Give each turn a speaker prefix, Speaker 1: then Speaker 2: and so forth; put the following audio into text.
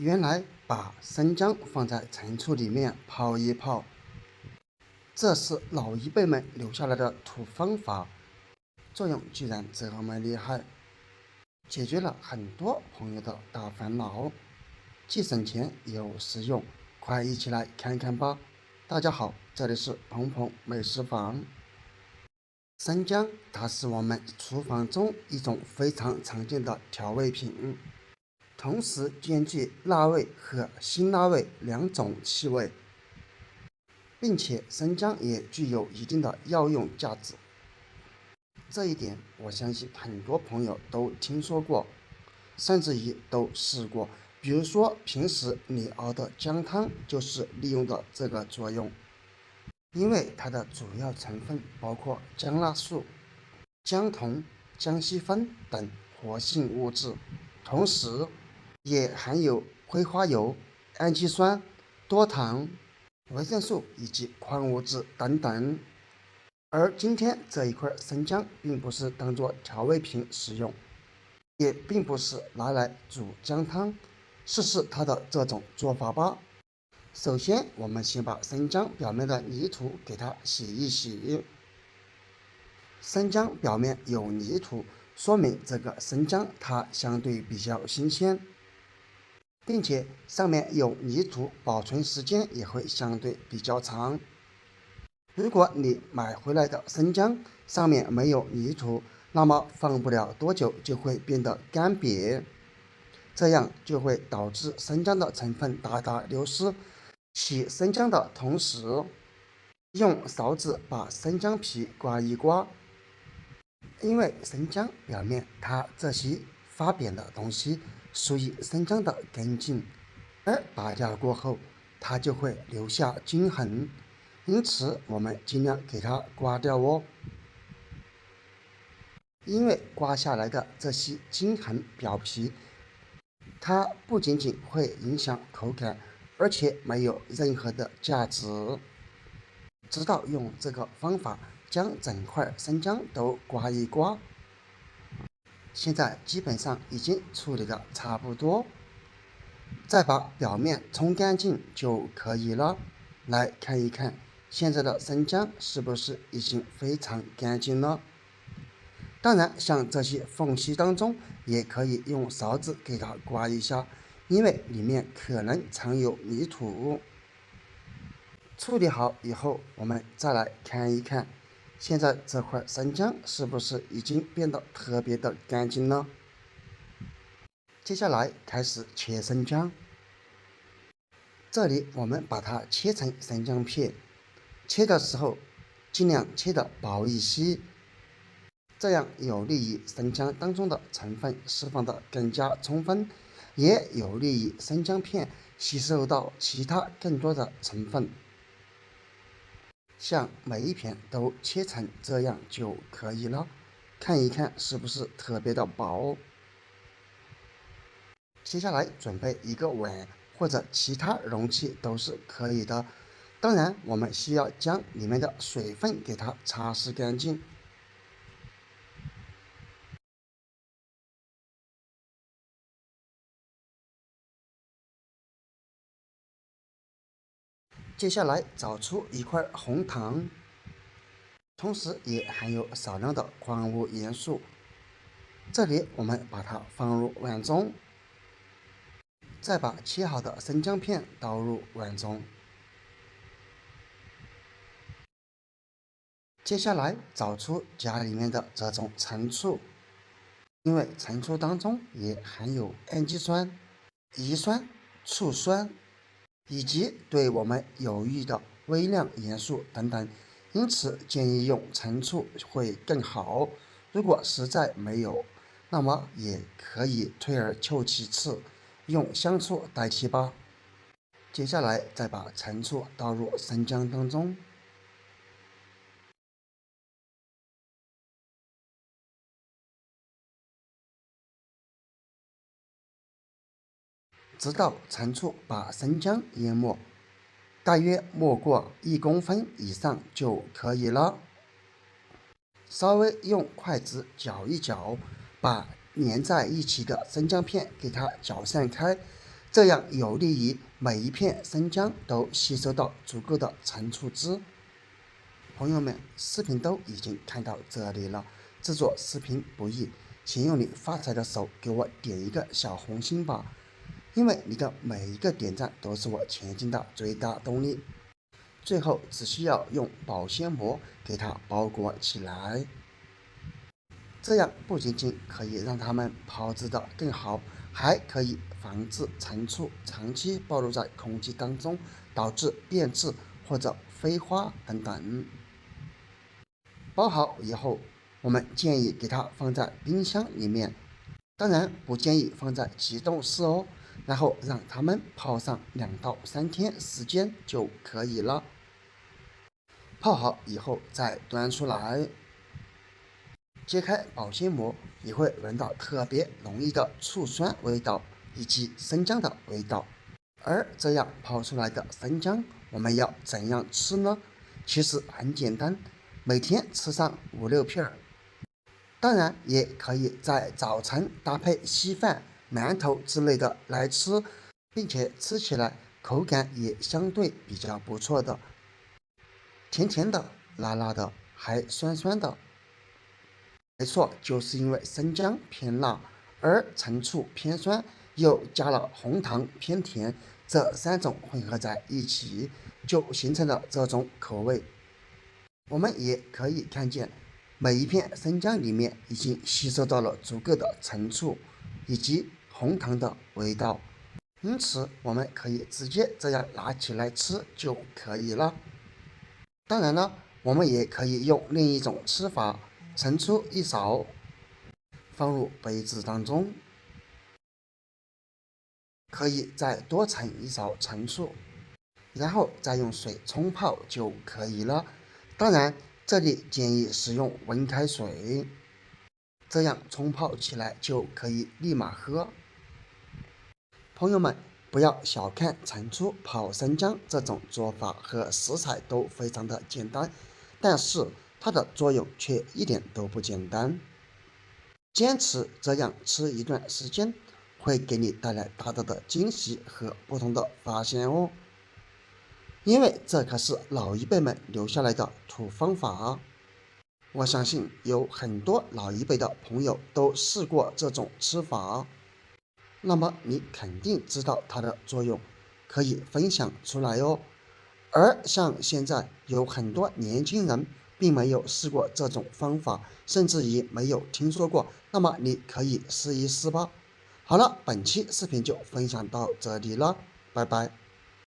Speaker 1: 原来把生姜放在陈醋里面泡一泡，这是老一辈们留下来的土方法，作用居然这么厉害，解决了很多朋友的大烦恼，既省钱又实用，快一起来看看吧！大家好，这里是鹏鹏美食坊。生姜它是我们厨房中一种非常常见的调味品，同时兼具辣味和辛辣味两种气味，并且生姜也具有一定的药用价值。这一点我相信很多朋友都听说过，甚至于都试过。比如说平时你熬的姜汤就是利用的这个作用，因为它的主要成分包括姜辣素、姜酮、姜烯酚等活性物质，同时也含有葵花油、氨基酸、多糖、维生素以及矿物质等等。而今天这一块生姜并不是当做调味品使用，也并不是拿来煮姜汤。试试它的这种做法吧。首先，我们先把生姜表面的泥土给它洗一洗。生姜表面有泥土，说明这个生姜它相对比较新鲜，并且上面有泥土，保存时间也会相对比较长。如果你买回来的生姜上面没有泥土，那么放不了多久就会变得干瘪，这样就会导致生姜的成分大大流失。洗生姜的同时，用勺子把生姜皮刮一刮，因为生姜表面它这些发扁的东西属于生姜的根茎，而拔掉过后，它就会留下筋痕，因此我们尽量给它刮掉哦。因为刮下来的这些筋痕表皮，它不仅仅会影响口感，而且没有任何的价值。直到用这个方法将整块生姜都刮一刮，现在基本上已经处理的差不多，再把表面冲干净就可以了。来看一看，现在的生姜是不是已经非常干净了？当然，像这些缝隙当中，也可以用勺子给它刮一下，因为里面可能藏有泥土。处理好以后，我们再来看一看，现在这块生姜是不是已经变得特别的干净了？接下来开始切生姜，这里我们把它切成生姜片，切的时候尽量切的薄一些，这样有利于生姜当中的成分释放的更加充分，也有利于生姜片吸收到其他更多的成分。像每一片都切成这样就可以了，看一看是不是特别的薄。接下来准备一个碗或者其他容器都是可以的，当然我们需要将里面的水分给它擦拭干净。接下来找出一块红糖，同时也含有少量的矿物元素。这里我们把它放入碗中，再把切好的生姜片倒入碗中。接下来找出家里面的这种陈醋，因为陈醋当中也含有氨基酸、乙酸、醋酸以及对我们有益的微量元素等等，因此建议用陈醋会更好。如果实在没有，那么也可以退而求其次，用香醋代替吧。接下来再把陈醋倒入生姜当中，直到陈醋把生姜淹没，大约没过1公分以上就可以了。稍微用筷子搅一搅，把粘在一起的生姜片给它搅散开，这样有利于每一片生姜都吸收到足够的陈醋汁。朋友们，视频都已经看到这里了，制作视频不易，请用你发财的手给我点一个小红心吧，因为你的每一个点赞都是我前进的最大动力。最后只需要用保鲜膜给它包裹起来，这样不仅仅可以让它们炮制的更好，还可以防止陈醋长期暴露在空气当中，导致变质或者飞花等等。包好以后，我们建议给它放在冰箱里面，当然不建议放在急冻室哦。然后让它们泡上2到3天时间就可以了。泡好以后再端出来，揭开保鲜膜，你会闻到特别浓郁的醋酸味道以及生姜的味道。而这样泡出来的生姜，我们要怎样吃呢？其实很简单，每天吃上5、6片。当然也可以在早晨搭配稀饭、馒头之类的来吃，并且吃起来口感也相对比较不错的，甜甜的、辣辣的，还酸酸的。没错，就是因为生姜偏辣，而陈醋偏酸，又加了红糖偏甜，这3种混合在一起，就形成了这种口味。我们也可以看见，每一片生姜里面已经吸收到了足够的陈醋以及红糖的味道，因此我们可以直接这样拿起来吃就可以了。当然了，我们也可以用另一种吃法，盛出一勺，放入杯子当中，可以再多盛一勺陈醋，然后再用水冲泡就可以了。当然，这里建议使用温开水，这样冲泡起来就可以立马喝。朋友们，不要小看陈醋泡生姜这种做法和食材都非常的简单，但是它的作用却一点都不简单。坚持这样吃一段时间，会给你带来大大的惊喜和不同的发现哦。因为这可是老一辈们留下来的土方法，我相信有很多老一辈的朋友都试过这种吃法，那么你肯定知道它的作用，可以分享出来哦。而像现在有很多年轻人并没有试过这种方法，甚至也没有听说过，那么你可以试一试吧。好了，本期视频就分享到这里了，拜拜。